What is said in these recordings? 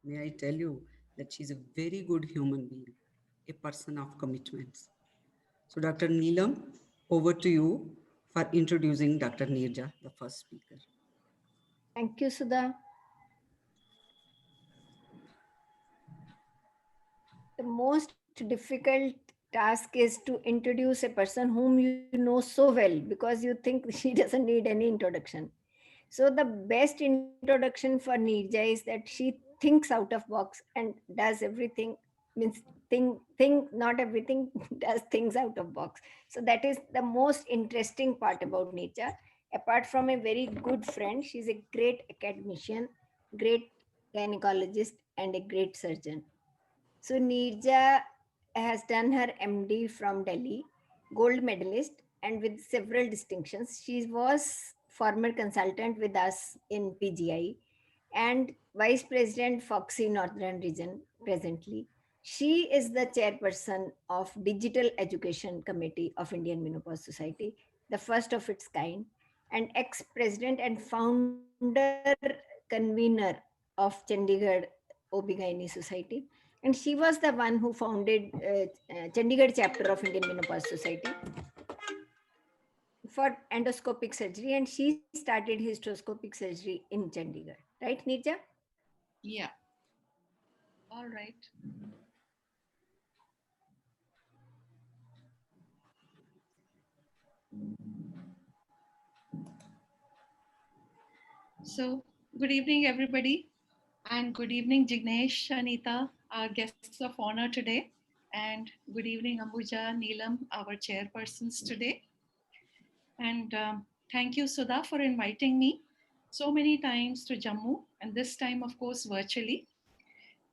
May I tell you that she's a very good human being, a person of commitments. So, Dr. Neelam, over to you for introducing Dr. Nirja, the first speaker. Thank you, Sudha. The most difficult task is to introduce a person whom you know so well because you think she doesn't need any introduction. So the best introduction for Nirja is that she thinks out of box and does everything, means not everything, does things out of box. So that is the most interesting part about Nirja. Apart from a very good friend, she's a great academician, great gynecologist, and a great surgeon. So Nirja has done her MD from Delhi, gold medalist, and with several distinctions. She was former consultant with us in PGI and vice president Foxy Northern Region presently. She is the chairperson of Digital Education Committee of Indian Menopause Society, the first of its kind, and ex-president and founder convener of Chandigarh OB-GYN Society, and she was the one who founded Chandigarh chapter of Indian Menopause Society for endoscopic surgery, and she started hysteroscopic surgery in Chandigarh. Right, Nirja? Yeah, all right. So, good evening, everybody, and good evening, Jignesh, Anita, our guests of honor today, and good evening, Ambuja, Neelam, our chairpersons today. And thank you, Sudha, for inviting me so many times to Jammu, and this time, of course, virtually.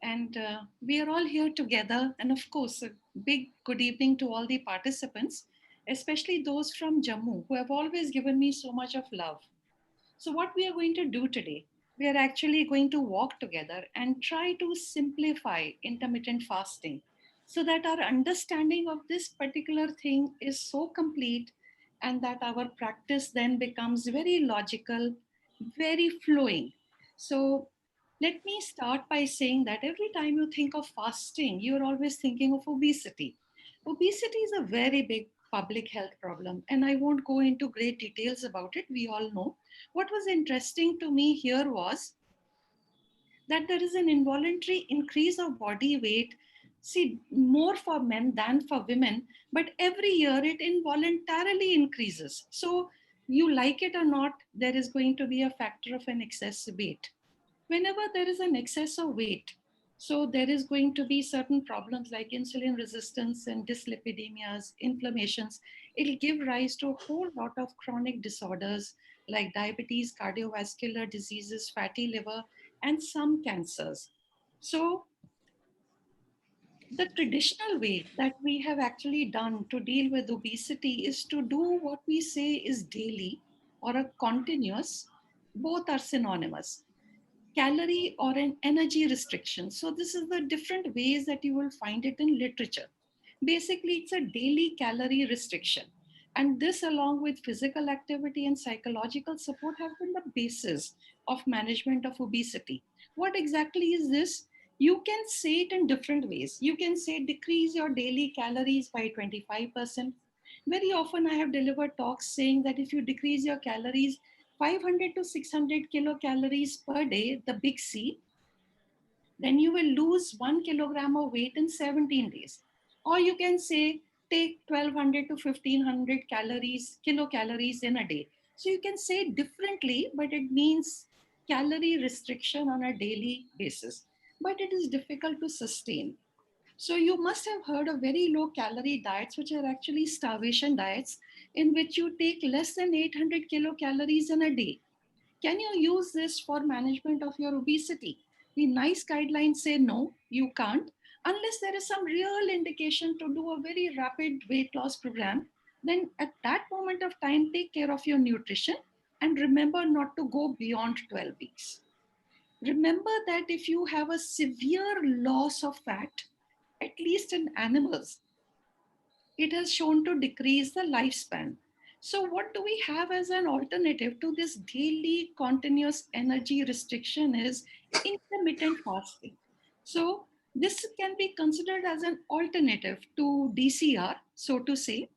And we are all here together. And of course, a big good evening to all the participants, especially those from Jammu who have always given me so much of love. So, what we are going to do today, we are actually going to walk together and try to simplify intermittent fasting so that our understanding of this particular thing is so complete and that our practice then becomes very logical, very flowing. So, let me start by saying that every time you think of fasting, you're always thinking of obesity. Obesity is a very big public health problem, and I won't go into great details about it. We all know. What was interesting to me here was that there is an involuntary increase of body weight, see, more for men than for women, but every year it involuntarily increases. So, you like it or not, there is going to be a factor of an excess weight. Whenever there is an excess of weight, so there is going to be certain problems like insulin resistance and dyslipidemias, inflammations. It'll give rise to a whole lot of chronic disorders like diabetes, cardiovascular diseases, fatty liver, and some cancers. So the traditional way that we have actually done to deal with obesity is to do what we say is daily or a continuous. Both are synonymous, calorie or an energy restriction. So this is the different ways that you will find it in literature. Basically, it's a daily calorie restriction. And this, along with physical activity and psychological support, have been the basis of management of obesity. What exactly is this? You can say it in different ways. You can say decrease your daily calories by 25%. Very often, I have delivered talks saying that if you decrease your calories 500 to 600 kilocalories per day, the big C, then you will lose 1 kilogram of weight in 17 days. Or you can say take 1200 to 1500 calories, kilocalories in a day. So you can say it differently, but it means calorie restriction on a daily basis. But it is difficult to sustain. So you must have heard of very low calorie diets, which are actually starvation diets, in which you take less than 800 kilocalories in a day. Can you use this for management of your obesity? The nice guidelines say no, you can't, unless there is some real indication to do a very rapid weight loss program. Then at that moment of time, take care of your nutrition and remember not to go beyond 12 weeks. Remember that if you have a severe loss of fat, at least in animals, it has shown to decrease the lifespan. So, what do we have as an alternative to this daily continuous energy restriction is intermittent fasting. So this can be considered as an alternative to DCR, so to say.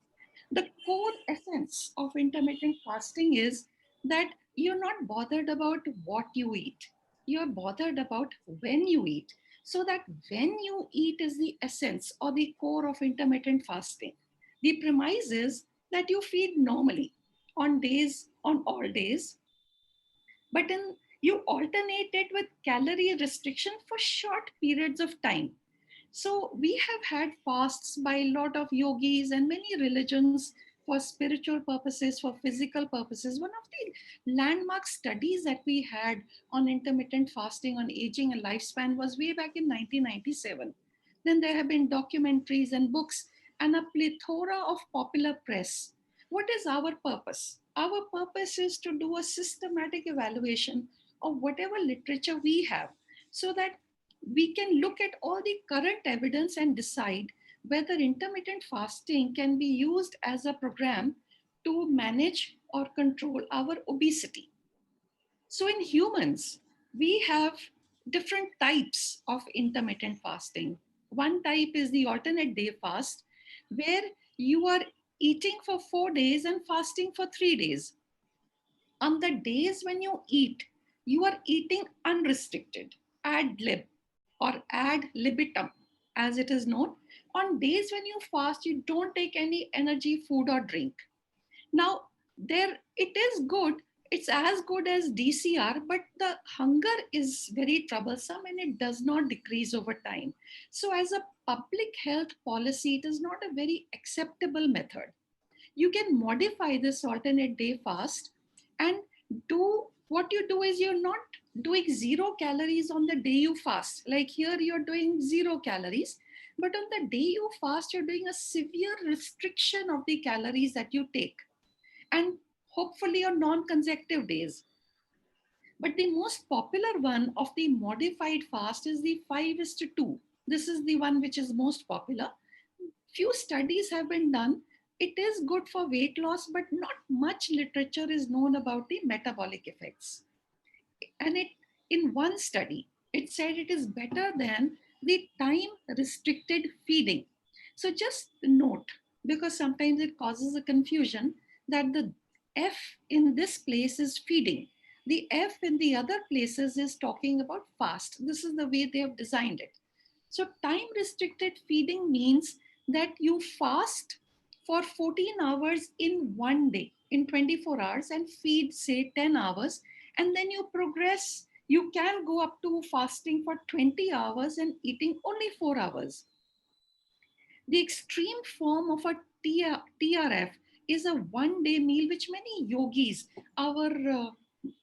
The core essence of intermittent fasting is that you're not bothered about what you eat. You're bothered about when you eat. So that when you eat is the essence or the core of intermittent fasting. The premise is that you feed normally on all days, but you alternate it with calorie restriction for short periods of time. So we have had fasts by a lot of yogis and many religions for spiritual purposes, for physical purposes. One of the landmark studies that we had on intermittent fasting, on aging and lifespan, was way back in 1997. Then there have been documentaries and books and a plethora of popular press. What is our purpose? Our purpose is to do a systematic evaluation of whatever literature we have so that we can look at all the current evidence and decide whether intermittent fasting can be used as a program to manage or control our obesity. So, in humans, we have different types of intermittent fasting. One type is the alternate day fast, where you are eating for 4 days and fasting for 3 days. On the days when you are eating unrestricted, ad lib or ad libitum, as it is known. On days when you fast, you don't take any energy, food, or drink. Now, there it is good. It's as good as DCR, but the hunger is very troublesome and it does not decrease over time. So, as a public health policy, it is not a very acceptable method. You can modify this alternate day fast and do what you do is you're not doing 0 calories on the day you fast. Like here, you're doing 0 calories, but on the day you fast, you're doing a severe restriction of the calories that you take, and hopefully on non-consecutive days. But the most popular one of the modified fast is the 5 is to 2. This is the one which is most popular. Few studies have been done. It is good for weight loss, but not much literature is known about the metabolic effects. And it, in one study, it said it is better than the time restricted feeding. So just note, because sometimes it causes a confusion, that the F in this place is feeding. The F in the other places is talking about fast. This is the way they have designed it. So time restricted feeding means that you fast for 14 hours in one day, in 24 hours, and feed, say, 10 hours, and then you progress. You can go up to fasting for 20 hours and eating only 4 hours. The extreme form of a TRF is a 1 day meal, which many yogis, our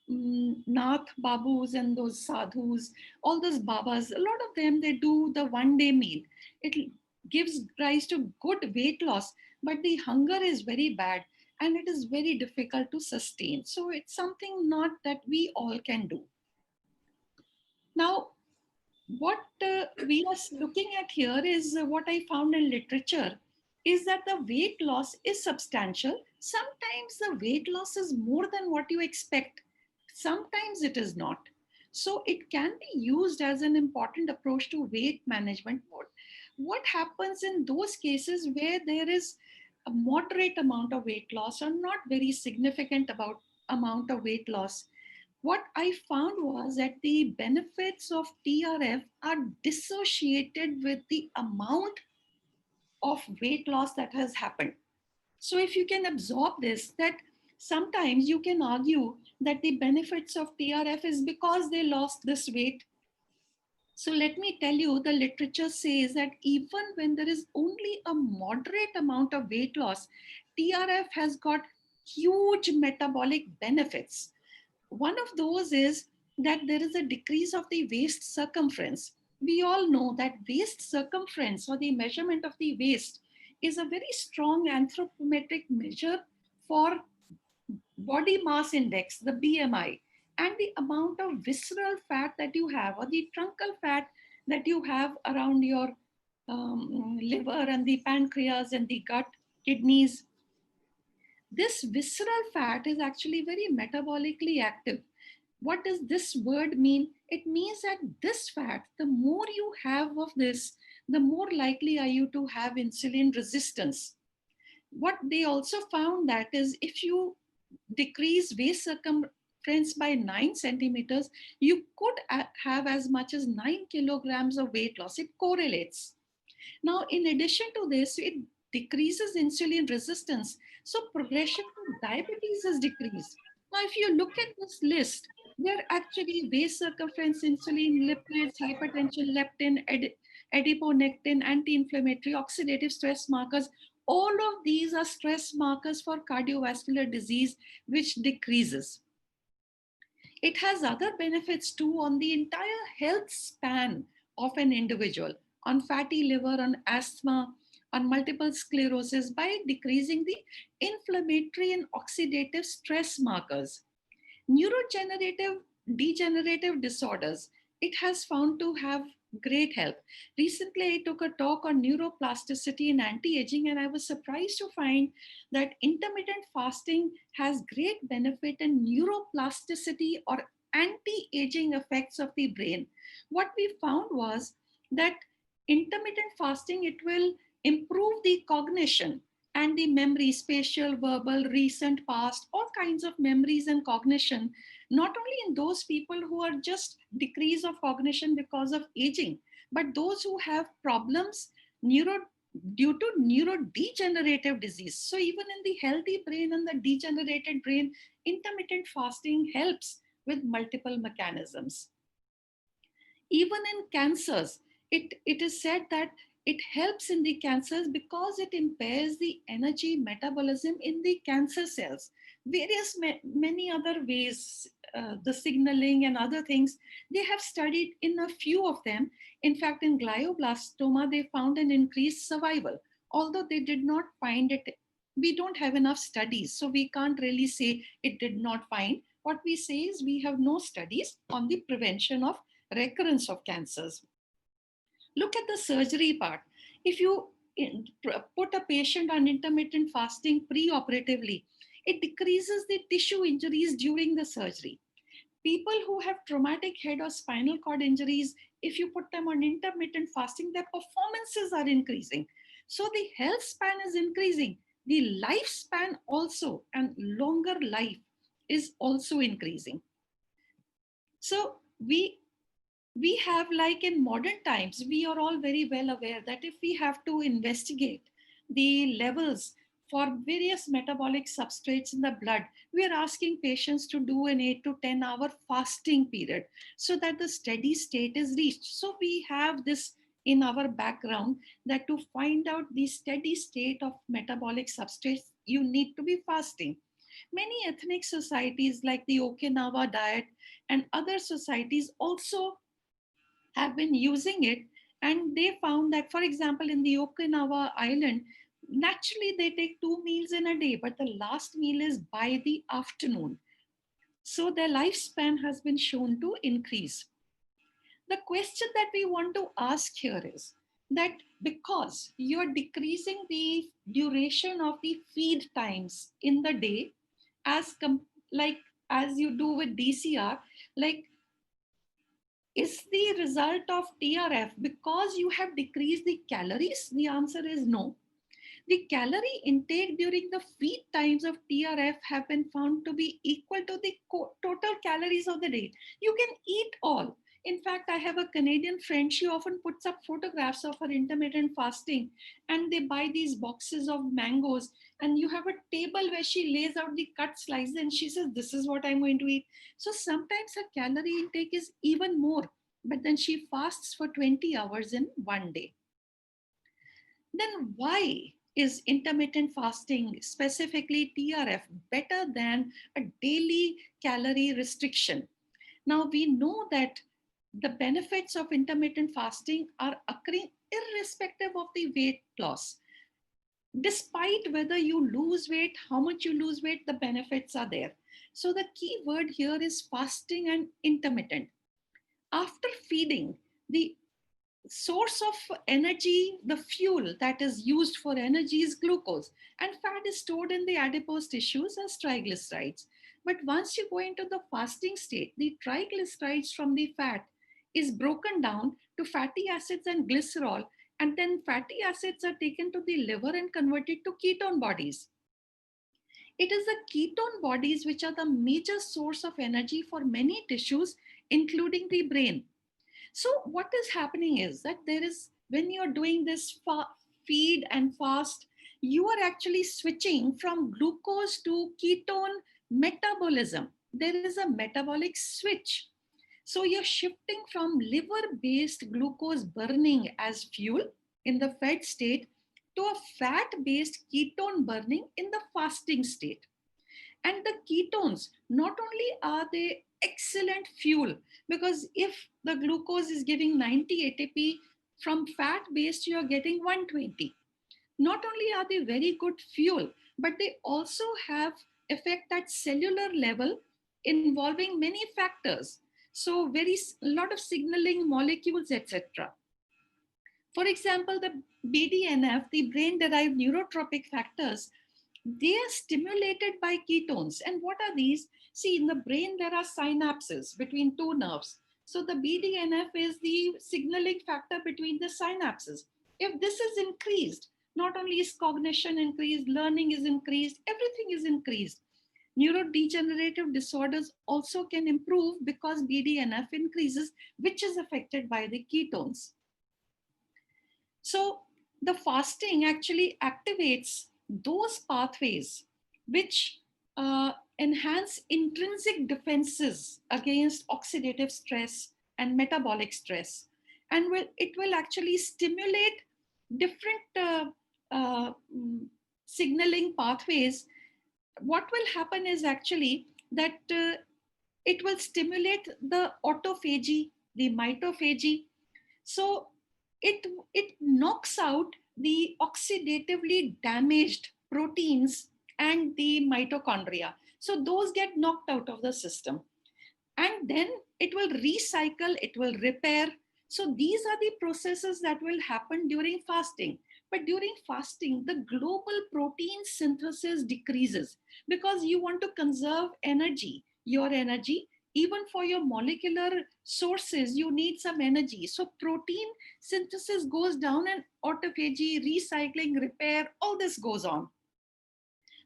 Nath Babus and those sadhus, all those babas, a lot of them, they do the 1 day meal. It gives rise to good weight loss, but the hunger is very bad and it is very difficult to sustain. So it's something not that we all can do. Now, what we are looking at here is what I found in literature is that the weight loss is substantial. Sometimes the weight loss is more than what you expect. Sometimes it is not. So it can be used as an important approach to weight management. What happens in those cases where there is a moderate amount of weight loss or not very significant about amount of weight loss? What I found was that the benefits of TRF are dissociated with the amount of weight loss that has happened. So if you can absorb this, that sometimes you can argue that the benefits of TRF is because they lost this weight. So let me tell you, the literature says that even when there is only a moderate amount of weight loss, TRF has got huge metabolic benefits. One of those is that there is a decrease of the waist circumference. We all know that waist circumference, or the measurement of the waist, is a very strong anthropometric measure for body mass index, the BMI, and the amount of visceral fat that you have, or the truncal fat that you have around your liver and the pancreas and the gut, kidneys. This visceral fat is actually very metabolically active. What does this word mean? It means that this fat, the more you have of this, the more likely are you to have insulin resistance. What they also found that is if you decrease waist circumference by 9 centimeters, you could have as much as 9 kilograms of weight loss. It correlates. Now, in addition to this, it decreases insulin resistance. So progression to diabetes is decreased. Now, if you look at this list, there are actually waist circumference, insulin, lipids, hypertension, leptin, adiponectin, anti-inflammatory, oxidative stress markers. All of these are stress markers for cardiovascular disease, which decreases. It has other benefits too on the entire health span of an individual, on fatty liver, on asthma, on multiple sclerosis by decreasing the inflammatory and oxidative stress markers. Neurogenerative degenerative disorders, it has found to have great help. Recently, I took a talk on neuroplasticity and anti-aging, and I was surprised to find that intermittent fasting has great benefit in neuroplasticity or anti-aging effects of the brain. What we found was that intermittent fasting, it will improve the cognition and the memory, spatial, verbal, recent, past, all kinds of memories and cognition, not only in those people who are just decrease of cognition because of aging, but those who have problems neuro due to neurodegenerative disease. So even in the healthy brain and the degenerated brain, intermittent fasting helps with multiple mechanisms. Even in cancers, it is said that it helps in the cancers because it impairs the energy metabolism in the cancer cells. Various many other ways, the signaling and other things, they have studied in a few of them. In fact, in glioblastoma, they found an increased survival, although they did not find it. We don't have enough studies, so we can't really say it did not find. What we say is we have no studies on the prevention of recurrence of cancers. Look at the surgery part. If you put a patient on intermittent fasting pre-operatively, it decreases the tissue injuries during the surgery. People who have traumatic head or spinal cord injuries, if you put them on intermittent fasting, their performances are increasing. So the health span is increasing. The lifespan also, and longer life is also increasing. So we have, like in modern times, we are all very well aware that if we have to investigate the levels for various metabolic substrates in the blood, we are asking patients to do an 8 to 10 hour fasting period so that the steady state is reached. So we have this in our background that to find out the steady state of metabolic substrates, you need to be fasting. Many ethnic societies like the Okinawa diet and other societies also have been using it, and they found that, for example, in the Okinawa island, naturally they take 2 meals in a day, but the last meal is by the afternoon. So their lifespan has been shown to increase. The question that we want to ask here is that because you're decreasing the duration of the feed times in the day like as you do with DCR, like, is the result of TRF because you have decreased the calories? The answer is no. The calorie intake during the feed times of TRF have been found to be equal to the total calories of the day. You can eat all. In fact, I have a Canadian friend, she often puts up photographs of her intermittent fasting, and they buy these boxes of mangoes, and you have a table where she lays out the cut slices and she says, this is what I'm going to eat. So sometimes her calorie intake is even more, but then she fasts for 20 hours in one day. Then why is intermittent fasting, specifically TRF, better than a daily calorie restriction? Now we know that the benefits of intermittent fasting are occurring irrespective of the weight loss. Despite whether you lose weight, how much you lose weight, the benefits are there. So the key word here is fasting and intermittent. After feeding, the source of energy, the fuel that is used for energy is glucose, and fat is stored in the adipose tissues as triglycerides. But once you go into the fasting state, the triglycerides from the fat is broken down to fatty acids and glycerol, and then fatty acids are taken to the liver and converted to ketone bodies. It is the ketone bodies which are the major source of energy for many tissues, including the brain. So what is happening is that there is, when you're doing this feed and fast, you are actually switching from glucose to ketone metabolism. There is a metabolic switch. So you're shifting from liver-based glucose burning as fuel in the fed state to a fat-based ketone burning in the fasting state. And the ketones, not only are they excellent fuel, because if the glucose is giving 90 ATP, from fat based you are getting 120. Not only are they very good fuel, but they also have effect at cellular level involving many factors. So very lot of signaling molecules, etc. For example, the BDNF, the brain derived neurotropic factors, they are stimulated by ketones. And what are these? See, in the brain, there are synapses between two nerves. So the BDNF is the signaling factor between the synapses. If this is increased, not only is cognition increased, learning is increased, everything is increased. Neurodegenerative disorders also can improve because BDNF increases, which is affected by the ketones. So the fasting actually activates those pathways which enhance intrinsic defenses against oxidative stress and metabolic stress. And it will actually stimulate different signaling pathways. What will happen is actually that it will stimulate the autophagy, the mitophagy. So it knocks out the oxidatively damaged proteins and the mitochondria. So those get knocked out of the system. And then it will recycle, it will repair. So these are the processes that will happen during fasting. But during fasting, the global protein synthesis decreases because you want to conserve energy, your energy. Even for your molecular sources, you need some energy. So protein synthesis goes down and autophagy, recycling, repair, all this goes on.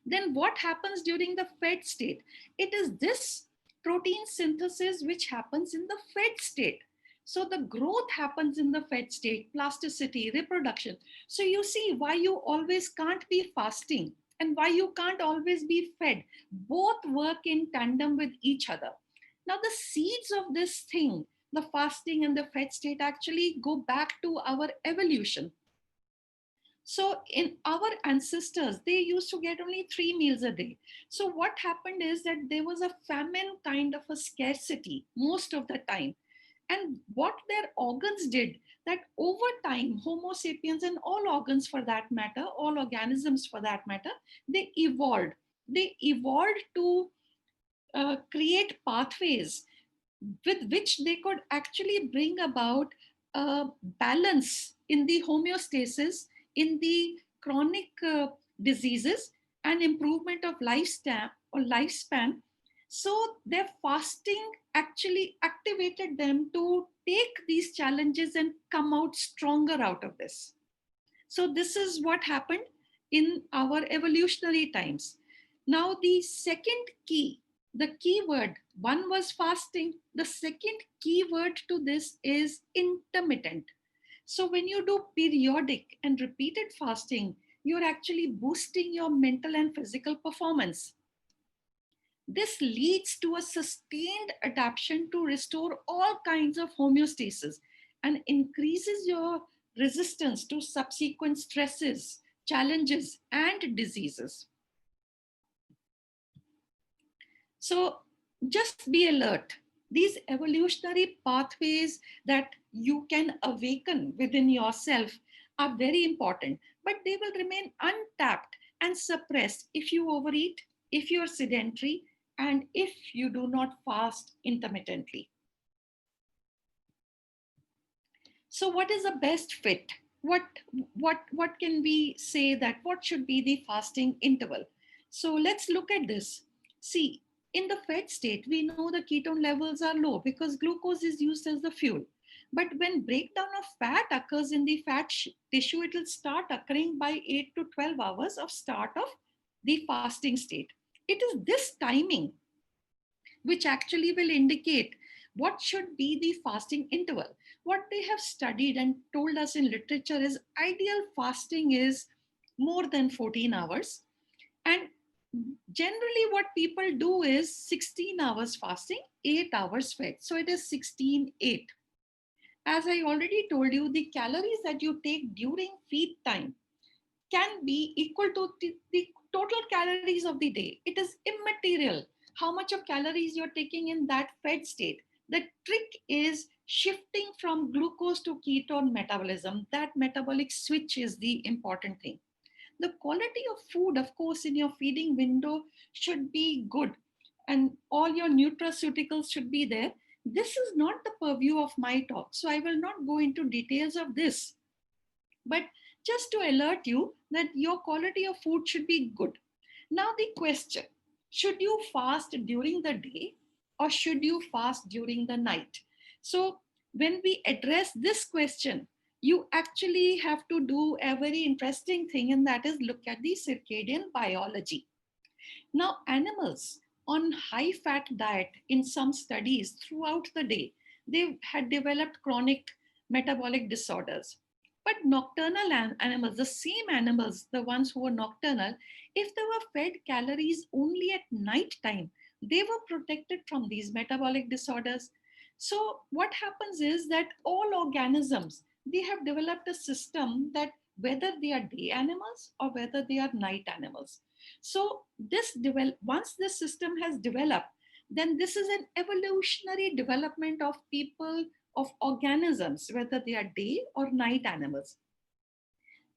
Then what happens during the fed state? It is this protein synthesis which happens in the fed state. So the growth happens in the fed state, plasticity, reproduction. So you see why you always can't be fasting and why you can't always be fed. Both work in tandem with each other. Now the seeds of this thing, the fasting and the fed state, actually go back to our evolution. So in our ancestors, they used to get only 3 meals a day. So what happened is that there was a famine kind of a scarcity most of the time. And what their organs did, that over time, Homo sapiens and all organs for that matter, all organisms for that matter, they evolved. They evolved to create pathways with which they could actually bring about a balance in the homeostasis, in the chronic diseases, and improvement of lifespan. So their fasting actually activated them to take these challenges and come out stronger out of this. So this is what happened in our evolutionary times. Now the second key, the key word, one was fasting. The second key word to this is intermittent. So when you do periodic and repeated fasting, you're actually boosting your mental and physical performance. This leads to a sustained adaptation to restore all kinds of homeostasis and increases your resistance to subsequent stresses, challenges, and diseases. So just be alert. These evolutionary pathways that you can awaken within yourself are very important, but they will remain untapped and suppressed if you overeat, if you're sedentary, and if you do not fast intermittently. So what is the best fit? What can we say that what should be the fasting interval? So let's look at this. See, In the fed state, we know the ketone levels are low because glucose is used as the fuel. But when breakdown of fat occurs in the tissue, it will start occurring by 8 to 12 hours of start of the fasting state. It is this timing which actually will indicate what should be the fasting interval. What they have studied and told us in literature is ideal fasting is more than 14 hours. And generally, what people do is 16 hours fasting, 8 hours fed. So it is 16-8. As I already told you, the calories that you take during feed time can be equal to the total calories of the day. It is immaterial how much of calories you're taking in that fed state. The trick is shifting from glucose to ketone metabolism. That metabolic switch is the important thing. The quality of food, of course, in your feeding window should be good, and all your nutraceuticals should be there. This is not the purview of my talk, so I will not go into details of this. But just to alert you that your quality of food should be good. Now, the question, should you fast during the day or should you fast during the night? So, when we address this question, you actually have to do a very interesting thing, and that is look at the circadian biology. Now, animals on high fat diet in some studies throughout the day, they had developed chronic metabolic disorders. But nocturnal animals, the same animals, the ones who were nocturnal, if they were fed calories only at night time, they were protected from these metabolic disorders. So what happens is that all organisms, they have developed a system that whether they are day animals or whether they are night animals. So once this system has developed, then this is an evolutionary development of people, of organisms, whether they are day or night animals.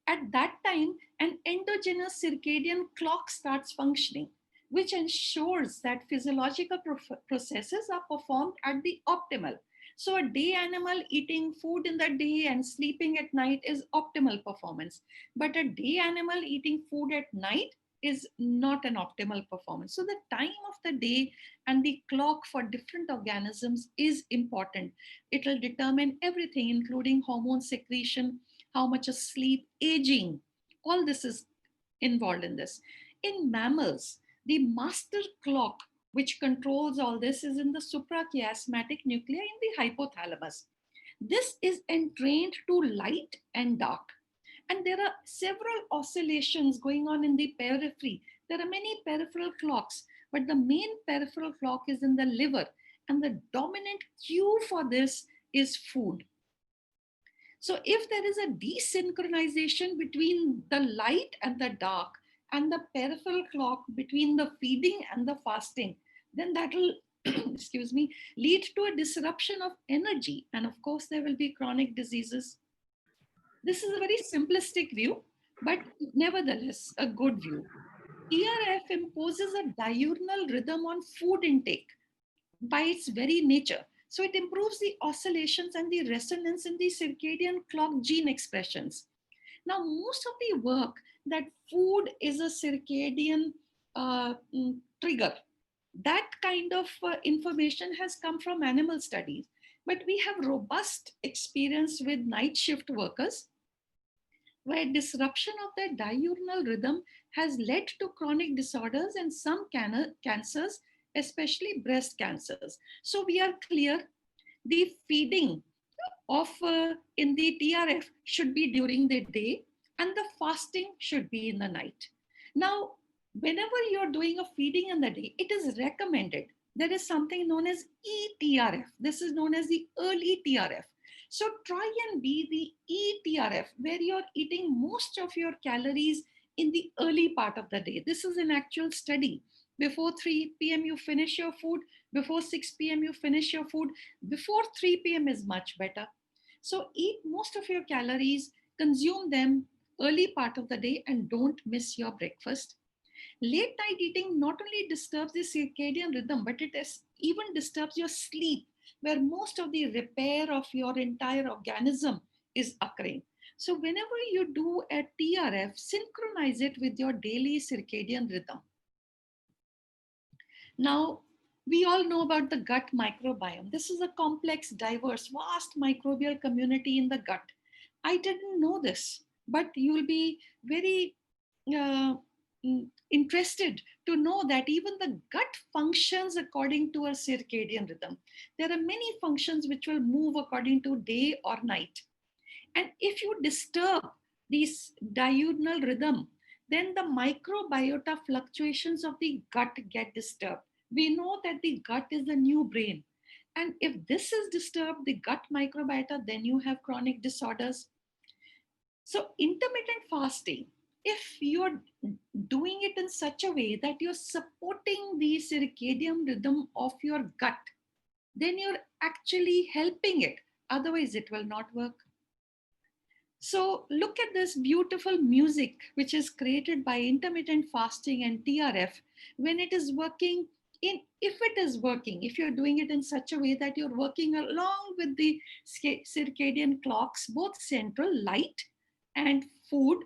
At that time, an endogenous circadian clock starts functioning, which ensures that physiological processes are performed at the optimal. So, a day animal eating food in the day and sleeping at night is optimal performance. But a day animal eating food at night is not an optimal performance. So, the time of the day and the clock for different organisms is important. It will determine everything, including hormone secretion, how much of sleep, aging, all this is involved in this. In mammals, the master clock which controls all this is in the suprachiasmatic nuclei in the hypothalamus. This is entrained to light and dark. And there are several oscillations going on in the periphery. There are many peripheral clocks, but the main peripheral clock is in the liver. And the dominant cue for this is food. So if there is a desynchronization between the light and the dark and the peripheral clock between the feeding and the fasting, then that will, excuse me, lead to a disruption of energy. And of course, there will be chronic diseases. This is a very simplistic view, but nevertheless, a good view. TRF imposes a diurnal rhythm on food intake by its very nature. So it improves the oscillations and the resonance in the circadian clock gene expressions. Now, most of the work that food is a circadian trigger, that kind of information has come from animal studies. But we have robust experience with night shift workers where disruption of their diurnal rhythm has led to chronic disorders and some cancers, especially breast cancers. So we are clear, the feeding of in the TRF should be during the day and the fasting should be in the night. Now, whenever you're doing a feeding in the day, it is recommended. There is something known as ETRF. This is known as the early TRF. So try and be the ETRF where you're eating most of your calories in the early part of the day. This is an actual study. Before 3 p.m. you finish your food. Before 6 p.m. you finish your food. Before 3 p.m. is much better. So eat most of your calories, consume them early part of the day and don't miss your breakfast. Late night eating not only disturbs the circadian rhythm, but it even disturbs your sleep, where most of the repair of your entire organism is occurring. So whenever you do a TRF, synchronize it with your daily circadian rhythm. Now, we all know about the gut microbiome. This is a complex, diverse, vast microbial community in the gut. I didn't know this, but you'll be very uh, interested to know that even the gut functions according to a circadian rhythm. There are many functions which will move according to day or night. And if you disturb this diurnal rhythm, then the microbiota fluctuations of the gut get disturbed. We know that the gut is the new brain. And if this is disturbed, the gut microbiota, then you have chronic disorders. So, intermittent fasting, if you're doing it in such a way that you're supporting the circadian rhythm of your gut, then you're actually helping it. Otherwise, it will not work. So look at this beautiful music which is created by intermittent fasting and TRF when it is working if it is working, if you're doing it in such a way that you're working along with the circadian clocks, both central light and food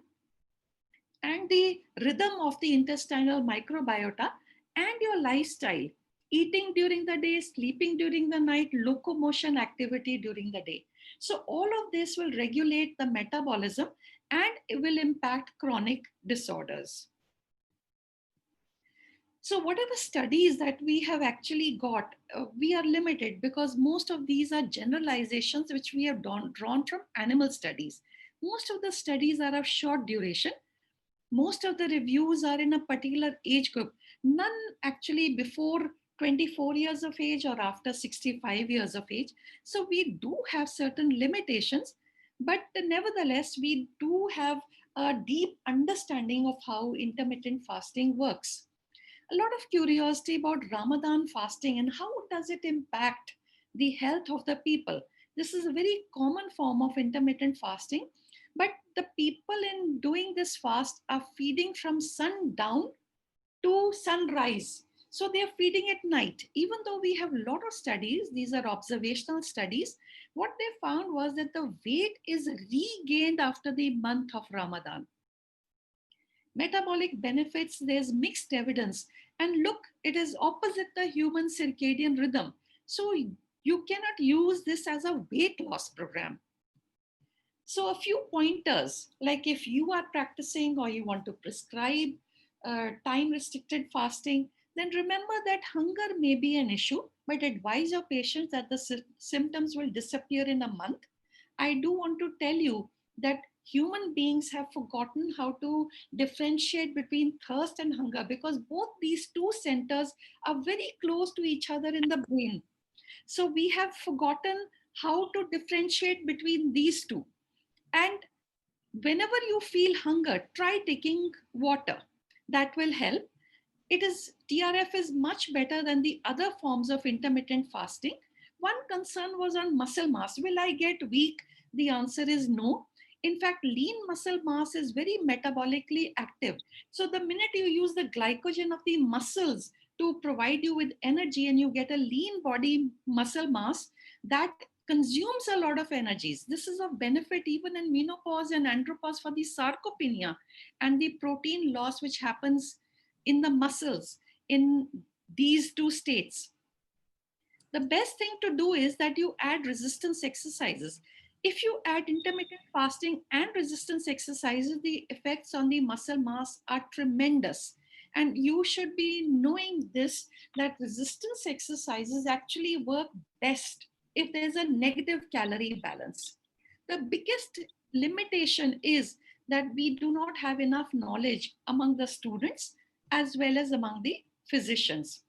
and the rhythm of the intestinal microbiota and your lifestyle, eating during the day, sleeping during the night, locomotion activity during the day. So all of this will regulate the metabolism and it will impact chronic disorders. So whatever studies that we have actually got, we are limited because most of these are generalizations which we have drawn from animal studies. Most of the studies are of short duration. Most of the reviews are in a particular age group, none actually before 24 years of age or after 65 years of age. So we do have certain limitations, but nevertheless, we do have a deep understanding of how intermittent fasting works. A lot of curiosity about Ramadan fasting and how does it impact the health of the people. This is a very common form of intermittent fasting, but the people in doing this fast are feeding from sundown to sunrise. So they are feeding at night. Even though we have a lot of studies, these are observational studies, what they found was that the weight is regained after the month of Ramadan. Metabolic benefits, there's mixed evidence. And look, it is opposite the human circadian rhythm. So you cannot use this as a weight loss program. So a few pointers, like if you are practicing or you want to prescribe time restricted fasting, then remember that hunger may be an issue, but advise your patients that the symptoms will disappear in a month. I do want to tell you that human beings have forgotten how to differentiate between thirst and hunger because both these two centers are very close to each other in the brain. So we have forgotten how to differentiate between these two. And whenever you feel hunger, try taking water. That will help. It is TRF is much better than the other forms of intermittent fasting. One concern was on muscle mass. Will I get weak? The answer is no. In fact, lean muscle mass is very metabolically active. So the minute you use the glycogen of the muscles to provide you with energy and you get a lean body muscle mass, that consumes a lot of energies. This is of benefit even in menopause and andropause for the sarcopenia and the protein loss which happens in the muscles in these two states. The best thing to do is that you add resistance exercises. If you add intermittent fasting and resistance exercises, the effects on the muscle mass are tremendous. And you should be knowing this, that resistance exercises actually work best if there's a negative calorie balance. The biggest limitation is that we do not have enough knowledge among the students as well as among the physicians.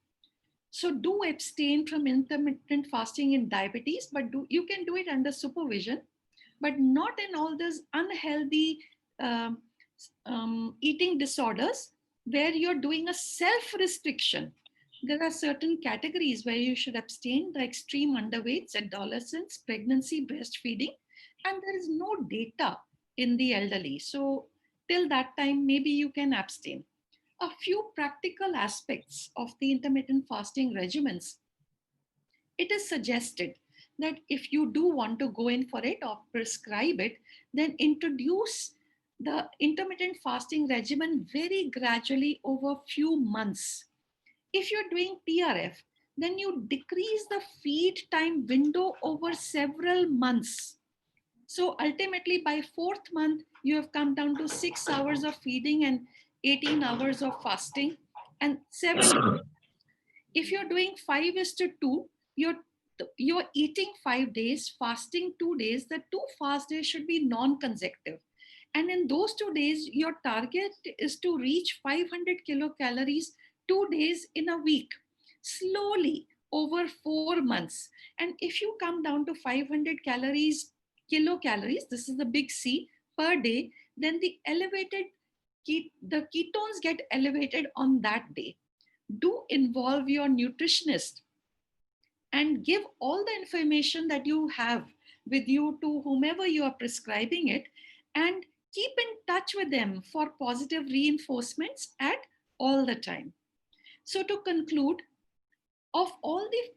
So do abstain from intermittent fasting in diabetes, but you can do it under supervision, but not in all those unhealthy um, eating disorders where you're doing a self-restriction. There are certain categories where you should abstain, the extreme underweights, adolescents, pregnancy, breastfeeding, and there is no data in the elderly. So till that time, maybe you can abstain. A few practical aspects of the intermittent fasting regimens. It is suggested that if you do want to go in for it or prescribe it, then introduce the intermittent fasting regimen very gradually over few months. If you're doing TRF, then you decrease the feed time window over several months. So ultimately, by fourth month, you have come down to 6 hours of feeding and 18 hours of fasting and 7. If you're doing 5:2, you're eating 5 days, fasting 2 days. The two fast days should be non-consecutive. And in those 2 days, your target is to reach 500 kilocalories 2 days in a week, slowly over 4 months. And if you come down to 500 kilocalories, this is the big C, per day, then the ketones get elevated on that day. Do involve your nutritionist and give all the information that you have with you to whomever you are prescribing it, and keep in touch with them for positive reinforcements at all the time. So to conclude, of all the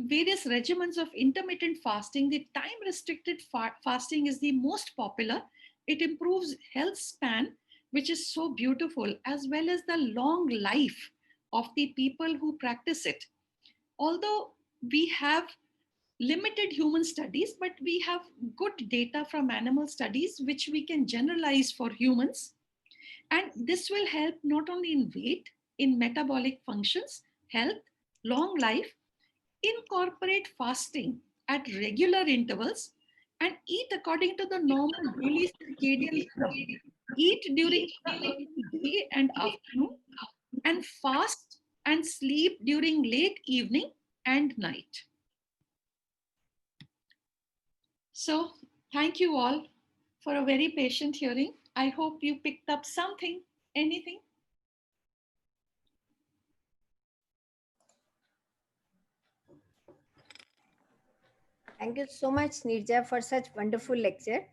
various regimens of intermittent fasting, the time restricted fasting is the most popular. It improves health span, which is so beautiful, as well as the long life of the people who practice it. Although we have limited human studies, but we have good data from animal studies, which we can generalize for humans. And this will help not only in weight, in metabolic functions, health, long life. Incorporate fasting at regular intervals and eat according to the normal daily circadian rhythm. Eat during the day and afternoon, and fast and sleep during late evening and night. So, thank you all for a very patient hearing. I hope you picked up something, anything. Thank you so much, Nirja, for such wonderful lecture.